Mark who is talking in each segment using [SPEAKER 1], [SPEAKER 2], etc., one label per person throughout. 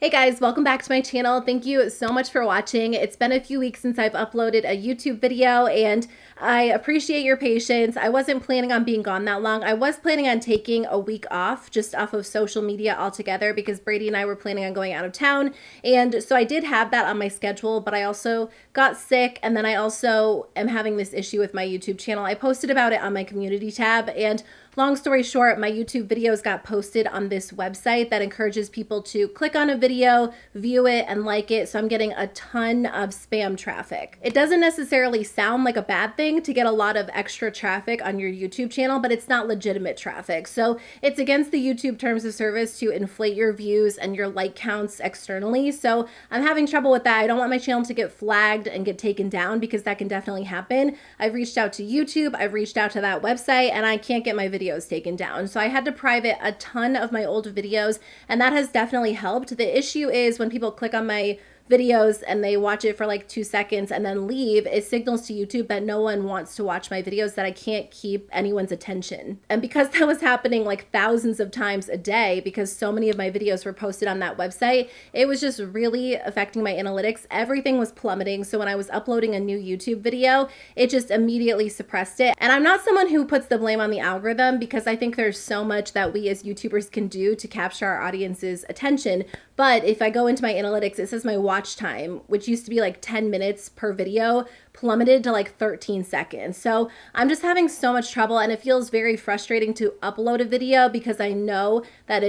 [SPEAKER 1] Hey guys, welcome back to my channel. Thank you so much for watching. It's been a few weeks since I've uploaded a YouTube video and I appreciate your patience. I wasn't planning on being gone that long. I was planning on taking a week off, just off of social media altogether, because Brady and I were planning on going out of town. And so I did have that on my schedule, but I also got sick, and then I also am having this issue with my YouTube channel. I posted about it on my community tab, and long story short, my YouTube videos got posted on this website that encourages people to click on a video, view it, and like it. So I'm getting a ton of spam traffic. It doesn't necessarily sound like a bad thing to get a lot of extra traffic on your YouTube channel, but it's not legitimate traffic. So it's against the YouTube terms of service to inflate your views and your like counts externally. So I'm having trouble with that. I don't want my channel to get flagged and get taken down, because that can definitely happen. I've reached out to YouTube, I've reached out to that website, and I can't get my videos taken down. So I had to private a ton of my old videos, and that has definitely helped. The issue is when people click on my videos and they watch it for like 2 seconds and then leave, it signals to YouTube that no one wants to watch my videos, that I can't keep anyone's attention. And because that was happening like thousands of times a day, because so many of my videos were posted on that website, it was just really affecting my analytics. Everything was plummeting. So when I was uploading a new YouTube video, it just immediately suppressed it. And I'm not someone who puts the blame on the algorithm, because I think there's so much that we as YouTubers can do to capture our audience's attention. But if I go into my analytics, it says my watch time, which used to be like 10 minutes per video, plummeted to like 13 seconds. So I'm just having so much trouble, and it feels very frustrating to upload a video, because I know that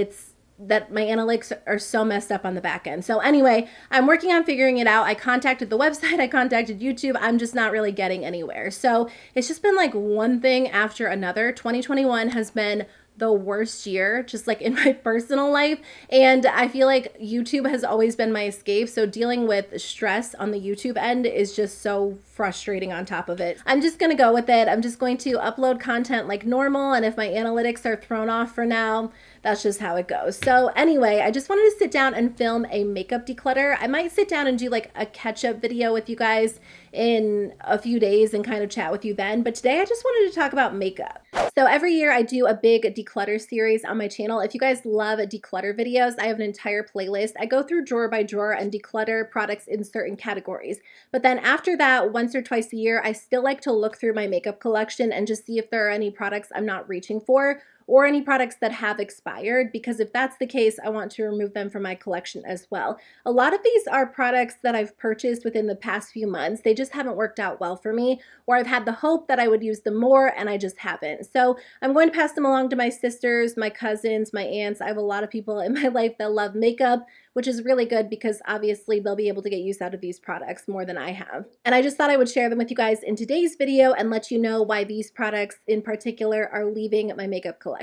[SPEAKER 1] my analytics are so messed up on the back end. So anyway, I'm working on figuring it out. I contacted the website, I contacted YouTube. I'm just not really getting anywhere. So it's just been like one thing after another. 2021 has been the worst year, just like in my personal life. And I feel like YouTube has always been my escape. So dealing with stress on the YouTube end is just so frustrating on top of it. I'm just going to go with it. I'm just going to upload content like normal. And if my analytics are thrown off for now, that's just how it goes. So anyway, I just wanted to sit down and film a makeup declutter. I might sit down and do like a catch-up video with you guys in a few days and kind of chat with you then. But today I just wanted to talk about makeup. So every year I do a big declutter series on my channel. If you guys love declutter videos, I have an entire playlist. I go through drawer by drawer and declutter products in certain categories. But then after that, once or twice a year, I still like to look through my makeup collection and just see if there are any products I'm not reaching for, or any products that have expired, because if that's the case, I want to remove them from my collection as well. A lot of these are products that I've purchased within the past few months. They just haven't worked out well for me, or I've had the hope that I would use them more and I just haven't. So I'm going to pass them along to my sisters, my cousins, my aunts. I have a lot of people in my life that love makeup, which is really good, because obviously they'll be able to get use out of these products more than I have. And I just thought I would share them with you guys in today's video and let you know why these products in particular are leaving my makeup collection.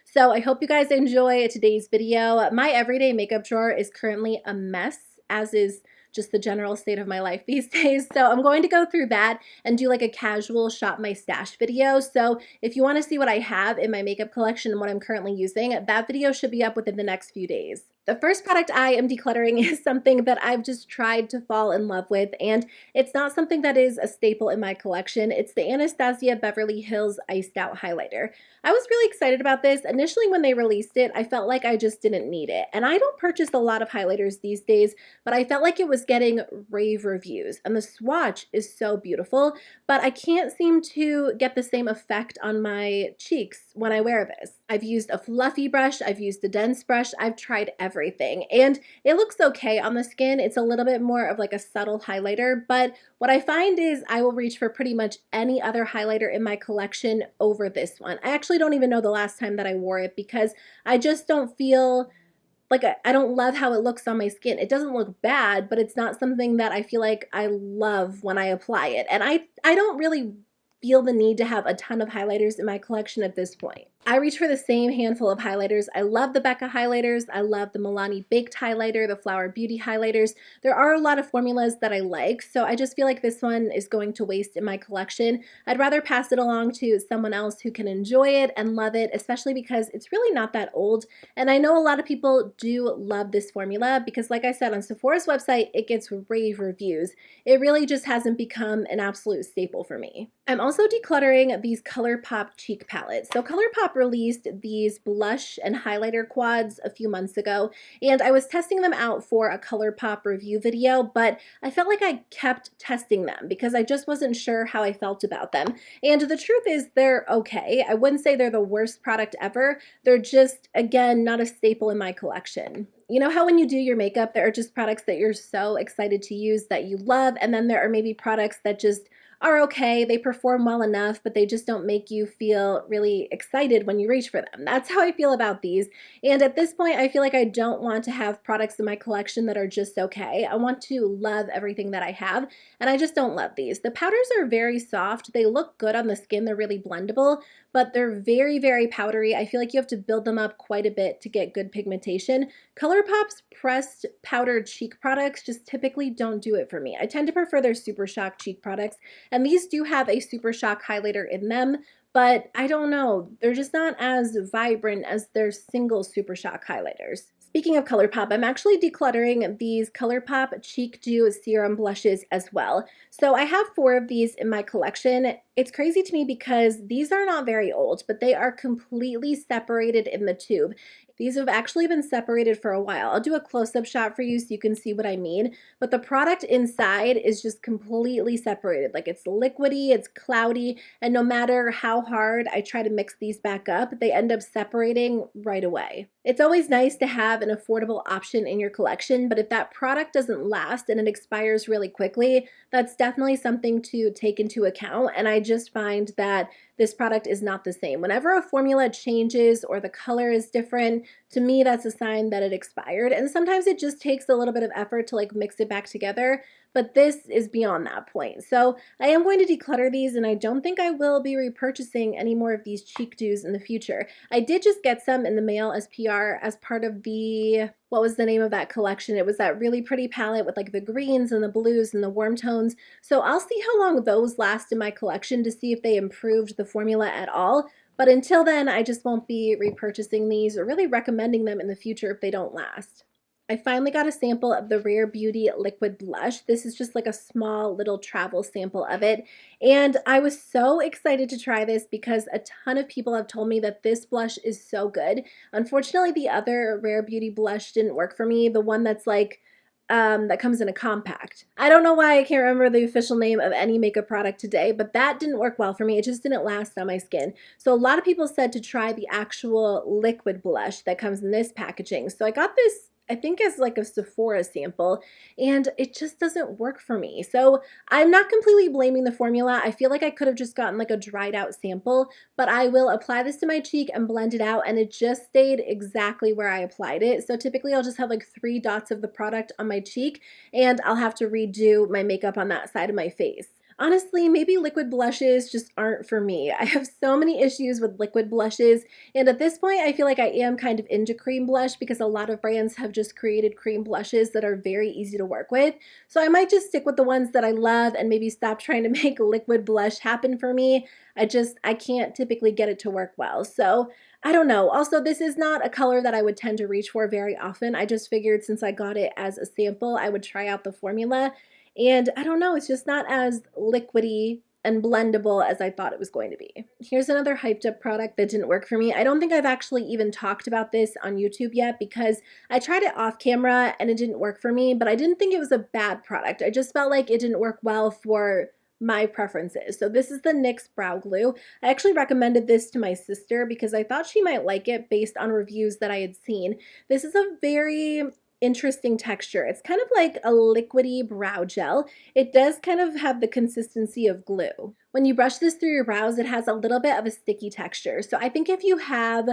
[SPEAKER 1] So I hope you guys enjoy today's video. My everyday makeup drawer is currently a mess, as is just the general state of my life these days. So I'm going to go through that and do like a casual shop my stash video. So if you want to see what I have in my makeup collection and what I'm currently using, that video should be up within the next few days. The first product I am decluttering is something that I've just tried to fall in love with, and it's not something that is a staple in my collection. It's the Anastasia Beverly Hills Iced Out Highlighter. I was really excited about this. Initially when they released it, I felt like I just didn't need it. And I don't purchase a lot of highlighters these days, but I felt like it was getting rave reviews, and the swatch is so beautiful, but I can't seem to get the same effect on my cheeks when I wear this. I've used a fluffy brush, I've used a dense brush, I've tried everything, and it looks okay on the skin. It's a little bit more of like a subtle highlighter, but what I find is I will reach for pretty much any other highlighter in my collection over this one. I actually don't even know the last time that I wore it, because I just don't feel like I don't love how it looks on my skin. It doesn't look bad, but it's not something that I feel like I love when I apply it. And I don't really feel the need to have a ton of highlighters in my collection at this point. I reach for the same handful of highlighters. I love the Becca highlighters. I love the Milani Baked highlighter, the Flower Beauty highlighters. There are a lot of formulas that I like, so I just feel like this one is going to waste in my collection. I'd rather pass it along to someone else who can enjoy it and love it, especially because it's really not that old. And I know a lot of people do love this formula because, like I said, on Sephora's website, it gets rave reviews. It really just hasn't become an absolute staple for me. I'm also decluttering these ColourPop cheek palettes. So ColourPop ColourPop released these blush and highlighter quads a few months ago, and I was testing them out for a ColourPop review video, but I felt like I kept testing them because I just wasn't sure how I felt about them. And the truth is they're okay. I wouldn't say they're the worst product ever. They're just, again, not a staple in my collection. You know how when you do your makeup, there are just products that you're so excited to use that you love, and then there are maybe products that just are okay, they perform well enough, but they just don't make you feel really excited when you reach for them. That's how I feel about these. And at this point, I feel like I don't want to have products in my collection that are just okay. I want to love everything that I have, and I just don't love these. The powders are very soft. They look good on the skin. They're really blendable, but they're very, very powdery. I feel like you have to build them up quite a bit to get good pigmentation. ColourPop's pressed powdered cheek products just typically don't do it for me. I tend to prefer their Super Shock cheek products, and these do have a Super Shock highlighter in them, but I don't know, they're just not as vibrant as their single Super Shock highlighters. Speaking of ColourPop, I'm actually decluttering these ColourPop Cheek Dew Serum Blushes as well. So I have 4 of these in my collection. It's crazy to me because these are not very old, but they are completely separated in the tube. These have actually been separated for a while. I'll do a close-up shot for you so you can see what I mean, but the product inside is just completely separated. Like, it's liquidy, it's cloudy, and no matter how hard I try to mix these back up, they end up separating right away. It's always nice to have an affordable option in your collection, but if that product doesn't last and it expires really quickly, that's definitely something to take into account, and I just find that this product is not the same. Whenever a formula changes or the color is different, to me that's a sign that it expired, and sometimes it just takes a little bit of effort to like mix it back together, but this is beyond that point. So I am going to declutter these, and I don't think I will be repurchasing any more of these cheek dews in the future. I did just get some in the mail as PR as part of the, what was the name of that collection? It was that really pretty palette with like the greens and the blues and the warm tones. So I'll see how long those last in my collection to see if they improved the formula at all. But until then, I just won't be repurchasing these or really recommending them in the future if they don't last. I finally got a sample of the Rare Beauty Liquid Blush. This is just like a small little travel sample of it. And I was so excited to try this because a ton of people have told me that this blush is so good. Unfortunately, the other Rare Beauty blush didn't work for me. The one that's like, that comes in a compact. I don't know why I can't remember the official name of any makeup product today, but that didn't work well for me. It just didn't last on my skin. So a lot of people said to try the actual liquid blush that comes in this packaging. So I got this, I think, as like a Sephora sample, and it just doesn't work for me. So I'm not completely blaming the formula. I feel like I could have just gotten like a dried out sample, but I will apply this to my cheek and blend it out, and it just stayed exactly where I applied it. So typically I'll just have like 3 dots of the product on my cheek, and I'll have to redo my makeup on that side of my face. Honestly, maybe liquid blushes just aren't for me. I have so many issues with liquid blushes, and at this point I feel like I am kind of into cream blush because a lot of brands have just created cream blushes that are very easy to work with. So I might just stick with the ones that I love and maybe stop trying to make liquid blush happen for me. I can't typically get it to work well. So I don't know. Also, this is not a color that I would tend to reach for very often. I just figured since I got it as a sample, I would try out the formula. And I don't know, it's just not as liquidy and blendable as I thought it was going to be. Here's another hyped up product that didn't work for me. I don't think I've actually even talked about this on YouTube yet because I tried it off camera and it didn't work for me, but I didn't think it was a bad product. I just felt like it didn't work well for my preferences. So this is the NYX Brow Glue. I actually recommended this to my sister because I thought she might like it based on reviews that I had seen. This is a very interesting texture. It's kind of like a liquidy brow gel. It does kind of have the consistency of glue. When you brush this through your brows, it has a little bit of a sticky texture. So I think if you have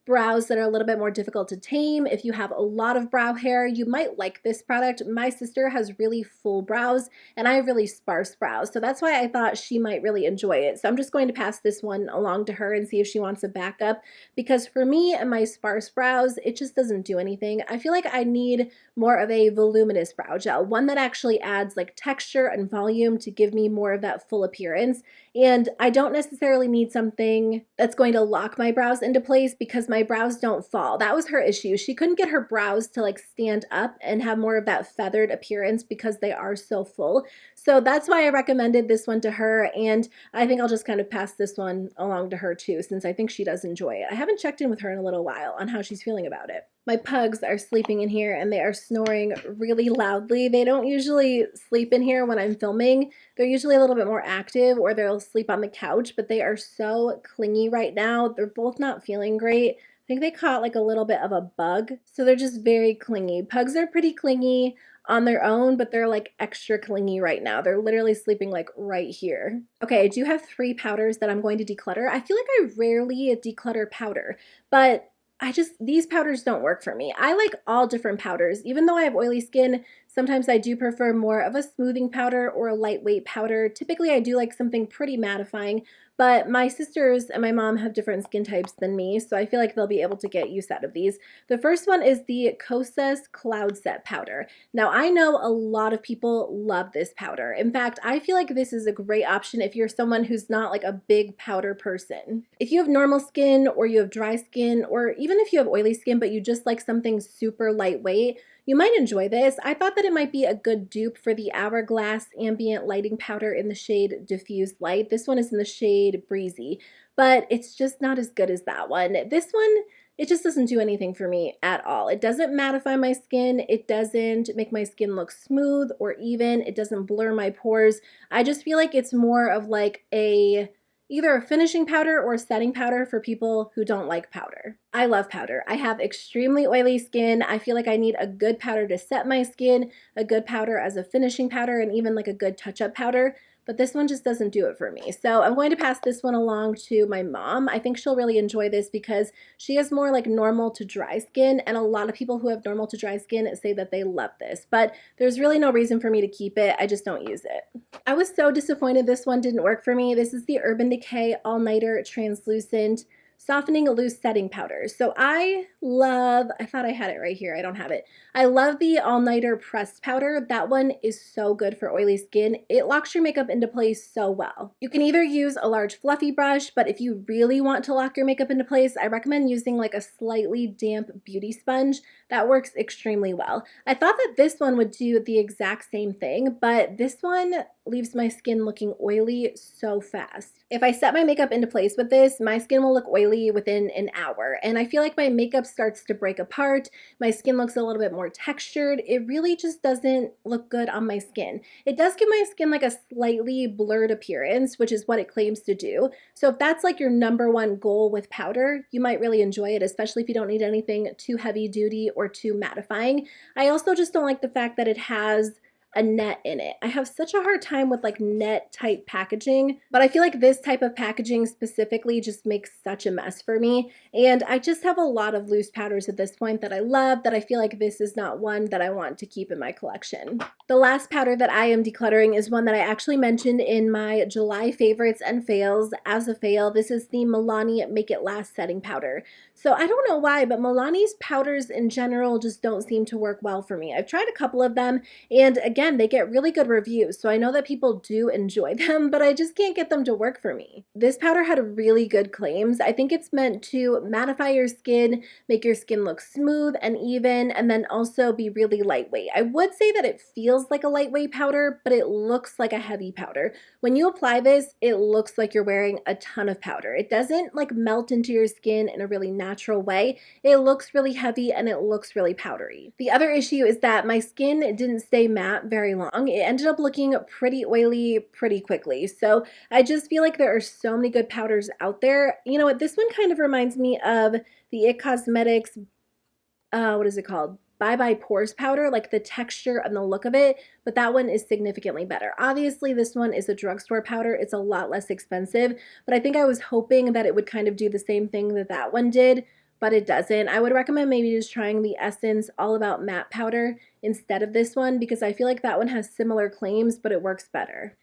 [SPEAKER 1] brows that are a little bit more difficult to tame, if you have a lot of brow hair, you might like this product. My sister has really full brows and I have really sparse brows, so that's why I thought she might really enjoy it. So I'm just going to pass this one along to her and see if she wants a backup, because for me and my sparse brows, it just doesn't do anything. I feel like I need more of a voluminous brow gel, one that actually adds like texture and volume to give me more of that full appearance. And I don't necessarily need something that's going to lock my brows into place because my brows don't fall. That was her issue. She couldn't get her brows to like stand up and have more of that feathered appearance because they are so full. So that's why I recommended this one to her, and I think I'll just kind of pass this one along to her too, since I think she does enjoy it. I haven't checked in with her in a little while on how she's feeling about it. My pugs are sleeping in here and they are snoring really loudly. They don't usually sleep in here when I'm filming. They're usually a little bit more active, or they'll sleep on the couch, but they are so clingy right now. They're both not feeling great. I think they caught like a little bit of a bug, so they're just very clingy. Pugs are pretty clingy on their own, but they're like extra clingy right now. They're literally sleeping like right here. Okay, I do have 3 powders that I'm going to declutter. I feel like I rarely declutter powder, but these powders don't work for me. I like all different powders. Even though I have oily skin, sometimes I do prefer more of a smoothing powder or a lightweight powder. Typically, I do like something pretty mattifying, but my sisters and my mom have different skin types than me, so I feel like they'll be able to get use out of these. The first one is the Kosas Cloud Set Powder. Now, I know a lot of people love this powder. In fact, I feel like this is a great option if you're someone who's not like a big powder person. If you have normal skin, or you have dry skin, or even if you have oily skin but you just like something super lightweight, you might enjoy this. I thought that it might be a good dupe for the Hourglass Ambient Lighting Powder in the shade Diffused Light. This one is in the shade Breezy, but it's just not as good as that one. This one, it just doesn't do anything for me at all. It doesn't mattify my skin. It doesn't make my skin look smooth or even. It doesn't blur my pores. I just feel like it's more of like either a finishing powder or a setting powder for people who don't like powder. I love powder. I have extremely oily skin. I feel like I need a good powder to set my skin, a good powder as a finishing powder, and even like a good touch-up powder. But this one just doesn't do it for me. So I'm going to pass this one along to my mom. I think she'll really enjoy this because she has more like normal to dry skin, and a lot of people who have normal to dry skin say that they love this, but there's really no reason for me to keep it. I just don't use it. I was so disappointed this one didn't work for me. This is the Urban Decay All Nighter Translucent Softening Loose Setting Powder. So I thought I had it right here. I don't have it. I love the All Nighter Pressed Powder. That one is so good for oily skin. It locks your makeup into place so well. You can either use a large fluffy brush, but if you really want to lock your makeup into place, I recommend using like a slightly damp beauty sponge. That works extremely well. I thought that this one would do the exact same thing, but this one leaves my skin looking oily so fast. If I set my makeup into place with this, my skin will look oily within an hour, and I feel like my makeup starts to break apart. My skin looks a little bit more textured. It really just doesn't look good on my skin. It does give my skin like a slightly blurred appearance, which is what it claims to do. So if that's like your #1 goal with powder, you might really enjoy it, especially if you don't need anything too heavy duty or too mattifying. I also just don't like the fact that it has a net in it. I have such a hard time with like net type packaging, but I feel like this type of packaging specifically just makes such a mess for me. And I just have a lot of loose powders at this point that I love, that I feel like this is not one that I want to keep in my collection. The last powder that I am decluttering is one that I actually mentioned in my July favorites and fails. As a fail, this is the Milani Make It Last Setting Powder. So I don't know why, but Milani's powders in general just don't seem to work well for me. I've tried a couple of them, and again, they get really good reviews, so I know that people do enjoy them, but I just can't get them to work for me. This powder had really good claims. I think it's meant to mattify your skin, make your skin look smooth and even, and then also be really lightweight. I would say that it feels like a lightweight powder, but it looks like a heavy powder. When you apply this, it looks like you're wearing a ton of powder. It doesn't like melt into your skin in a really natural way. It looks really heavy and it looks really powdery. The other issue is that my skin didn't stay matte very long. It ended up looking pretty oily pretty quickly. So I just feel like there are so many good powders out there. You know what? This one kind of reminds me of the IT Cosmetics, what is it called? Bye Bye Pores powder, like the texture and the look of it, but that one is significantly better. Obviously, this one is a drugstore powder. It's a lot less expensive, but I think I was hoping that it would kind of do the same thing that that one did, but it doesn't. I would recommend maybe just trying the Essence All About Matte powder instead of this one, because I feel like that one has similar claims, but it works better.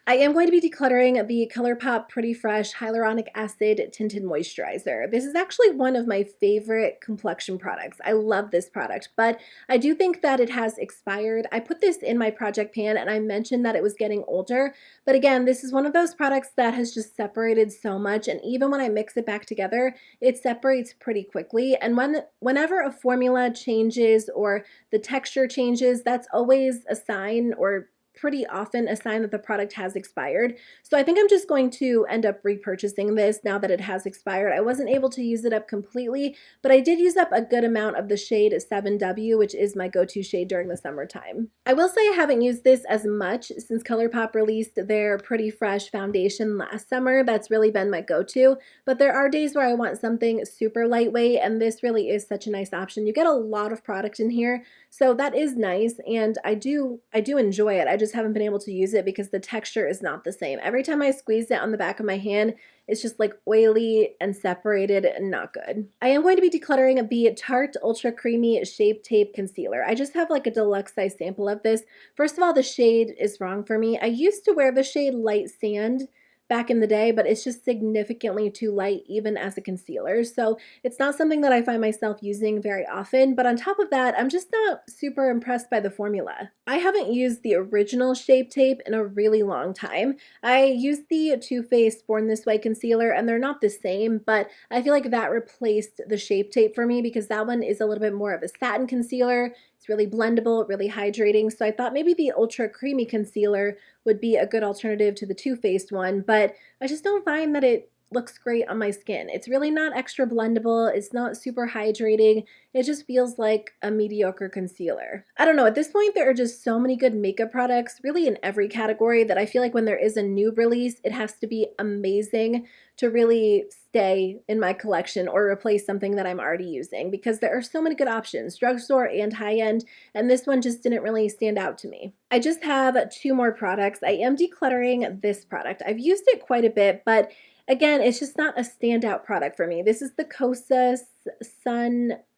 [SPEAKER 1] I am going to be decluttering the ColourPop Pretty Fresh Hyaluronic Acid Tinted Moisturizer. This is actually one of my favorite complexion products. I love this product, but I do think that it has expired. I put this in my project pan and I mentioned that it was getting older, but again, this is one of those products that has just separated so much, and even when I mix it back together, it separates pretty quickly. And whenever a formula changes or the texture changes, that's always a sign, or pretty often a sign that the product has expired. So I think I'm just going to end up repurchasing this now that it has expired. I wasn't able to use it up completely, but I did use up a good amount of the shade 7W, which is my go-to shade during the summertime. I will say I haven't used this as much since ColourPop released their Pretty Fresh foundation last summer. That's really been my go-to, but there are days where I want something super lightweight, and this really is such a nice option. You get a lot of product in here, so that is nice, and I do enjoy it. I just haven't been able to use it because the texture is not the same. Every time I squeeze it on the back of my hand, it's just like oily and separated and not good. I am going to be decluttering the Tarte Ultra Creamy Shape Tape Concealer. I just have like a deluxe size sample of this. First of all, the shade is wrong for me. I used to wear the shade Light Sand back in the day, but it's just significantly too light even as a concealer. So it's not something that I find myself using very often, but on top of that, I'm just not super impressed by the formula. I haven't used the original Shape Tape in a really long time. I used the Too Faced Born This Way concealer, and they're not the same, but I feel like that replaced the Shape Tape for me because that one is a little bit more of a satin concealer. It's really blendable, really hydrating, so I thought maybe the Ultra Creamy Concealer would be a good alternative to the Too Faced one, but I just don't find that it looks great on my skin. It's really not extra blendable, it's not super hydrating, it just feels like a mediocre concealer. I don't know, at this point there are just so many good makeup products, really in every category, that I feel like when there is a new release, it has to be amazing to really stay in my collection or replace something that I'm already using, because there are so many good options, drugstore and high-end, and this one just didn't really stand out to me. I just have 2 more products. I am decluttering this product. I've used it quite a bit, but again, it's just not a standout product for me. This is the Kosas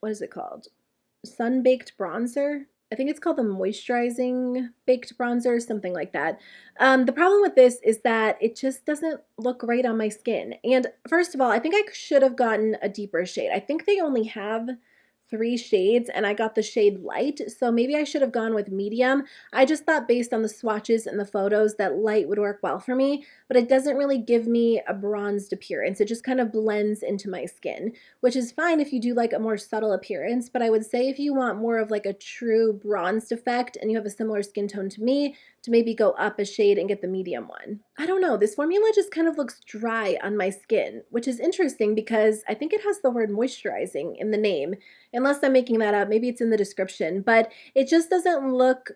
[SPEAKER 1] what is it called? Sun Baked Bronzer? I think it's called the Moisturizing Baked Bronzer, something like that. The problem with this is that it just doesn't look great on my skin. And first of all, I think I should have gotten a deeper shade. I think they only have 3 shades and I got the shade light, so maybe I should have gone with medium. I just thought based on the swatches and the photos that light would work well for me, but it doesn't really give me a bronzed appearance. It just kind of blends into my skin, which is fine if you do like a more subtle appearance, but I would say if you want more of like a true bronzed effect and you have a similar skin tone to me, to maybe go up a shade and get the medium one. I don't know, this formula just kind of looks dry on my skin, which is interesting because I think it has the word moisturizing in the name. Unless I'm making that up, maybe it's in the description, but it just doesn't look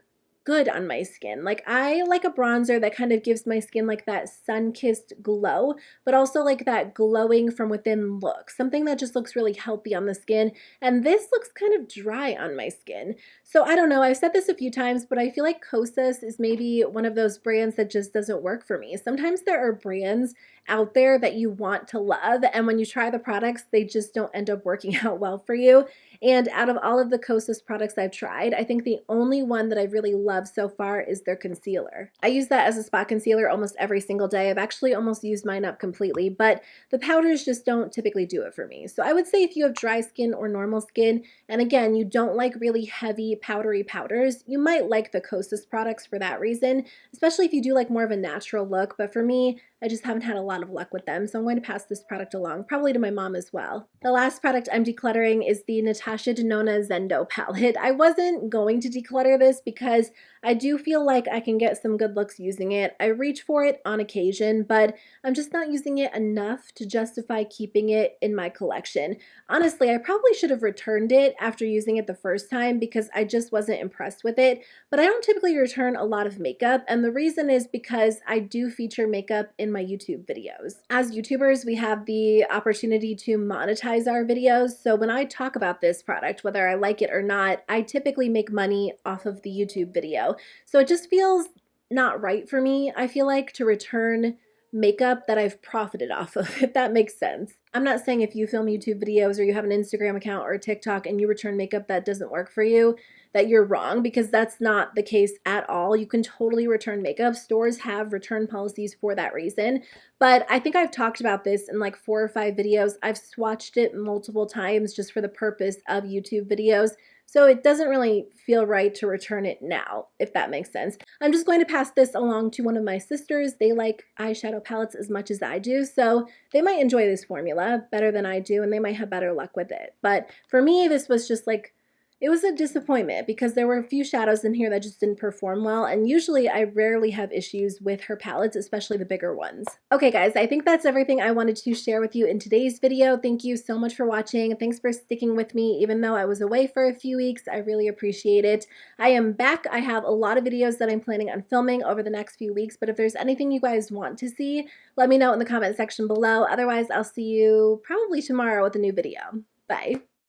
[SPEAKER 1] good on my skin. Like, I like a bronzer that kind of gives my skin like that sun-kissed glow, but also like that glowing from within look, something that just looks really healthy on the skin, and this looks kind of dry on my skin. So I don't know, I've said this a few times, but I feel like Kosas is maybe one of those brands that just doesn't work for me. Sometimes there are brands out there that you want to love, and when you try the products, they just don't end up working out well for you. And out of all of the Kosas products I've tried, I think the only one that I really love so far is their concealer. I use that as a spot concealer almost every single day. I've actually almost used mine up completely, but the powders just don't typically do it for me. So I would say if you have dry skin or normal skin, and again, you don't like really heavy powdery powders, you might like the Kosas products for that reason, especially if you do like more of a natural look. But for me, I just haven't had a lot of luck with them, so I'm going to pass this product along, probably to my mom as well. The last product I'm decluttering is the Natasha Denona Zendo palette. I wasn't going to declutter this because I do feel like I can get some good looks using it. I reach for it on occasion, but I'm just not using it enough to justify keeping it in my collection. Honestly, I probably should have returned it after using it the first time because I just wasn't impressed with it, but I don't typically return a lot of makeup, and the reason is because I do feature makeup in my YouTube videos. As YouTubers, we have the opportunity to monetize our videos, so when I talk about this product, whether I like it or not, I typically make money off of the YouTube video. So it just feels not right for me, I feel like, to return makeup that I've profited off of, if that makes sense. I'm not saying if you film YouTube videos or you have an Instagram account or a TikTok and you return makeup that doesn't work for you, that you're wrong, because that's not the case at all. You can totally return makeup. Stores have return policies for that reason. But I think I've talked about this in like 4 or 5 videos. I've swatched it multiple times just for the purpose of YouTube videos. So it doesn't really feel right to return it now, if that makes sense. I'm just going to pass this along to one of my sisters. They like eyeshadow palettes as much as I do, so they might enjoy this formula better than I do, and they might have better luck with it. But for me, this was just like, it was a disappointment because there were a few shadows in here that just didn't perform well, and usually I rarely have issues with her palettes, especially the bigger ones. Okay guys, I think that's everything I wanted to share with you in today's video. Thank you so much for watching. Thanks for sticking with me even though I was away for a few weeks. I really appreciate it. I am back. I have a lot of videos that I'm planning on filming over the next few weeks, but if there's anything you guys want to see, let me know in the comment section below. Otherwise, I'll see you probably tomorrow with a new video. Bye.